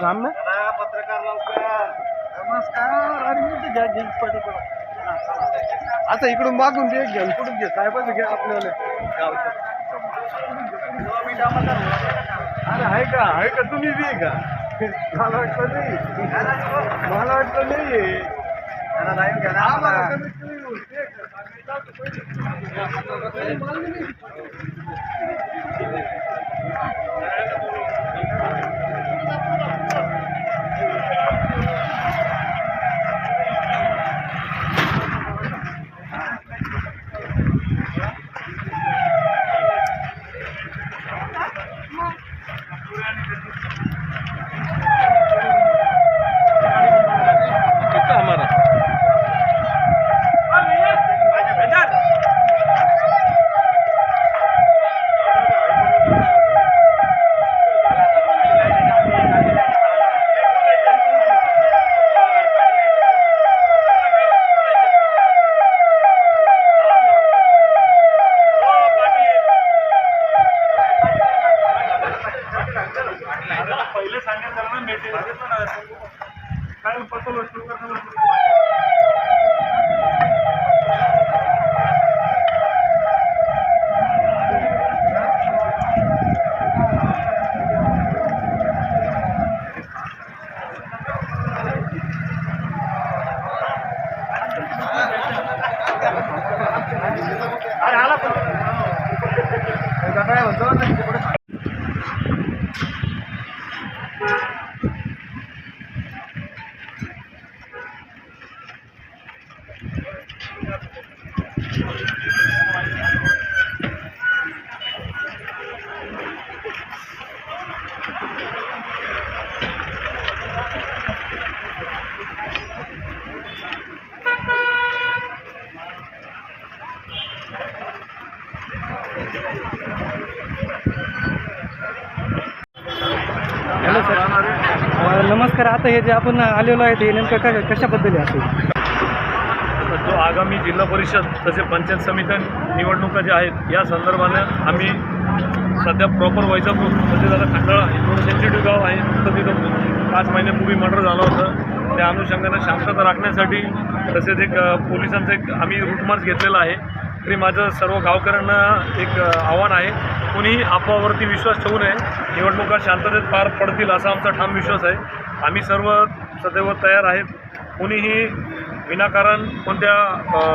काम ना पत्रकार लवकर नमस्कार आणि घ्या घेऊन पडे आता इकडून मागून दे घेऊन कुठून घे साहेबांचं घ्या आपल्याला अरे आहे का तुम्ही बी आहे का मला वाटलं नाही मला वाटलं नाही पहिले सांगितलं मेसेज काय पत्र आला काय म्हणतो हॅलो सर नमस्कार. आता हे जे आपण आलेलो आहे ते नेमकं कशाबद्दल आहे असेल? जो आगामी जिल्हा परिषद तसे पंचायत समित्या निवडणुका ज्या आहेत या संदर्भानं आम्ही सध्या प्रॉपर वैजापूर म्हणजे जरा खंडाळा हे थोडं सेन्सिटिव्ह गाव आहे. तर तिथं 5 महिन्यापूर्वी मर्डर झालं होतं. त्या अनुषंगानं शांतता राखण्यासाठी तसेच एक पोलिसांचं एक आम्ही रूट मार्च घेतलेला आहे. तरी माझं सर्व गावकऱ्यांना एक आव्हान आहे, कोणीही अफवावरती विश्वास ठेवू नये. निवडणुका शांततेत पार पडतील असा आमचा ठाम विश्वास आहे. आम्ही सर्व सदैव तयार आहेत. कोणीही विनाकारण कोणत्या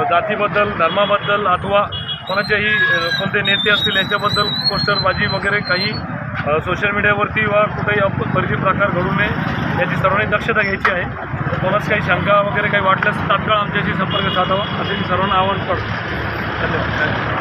जातीबद्दल धर्माबद्दल अथवा कोणाच्याही कोणते नेते असतील यांच्याबद्दल पोस्टरबाजी वगैरे काही सोशल मीडियावरती वा कुठेही अपरिचित प्रकार घडू नये याची सर्वांनी दक्षता घ्यायची आहे. कोणाच काही शंका वगैरे काही वाटल्यास तात्काळ आमच्याशी संपर्क साधावा असे मी सर्वांना आवाहन करतो. धन्यवाद.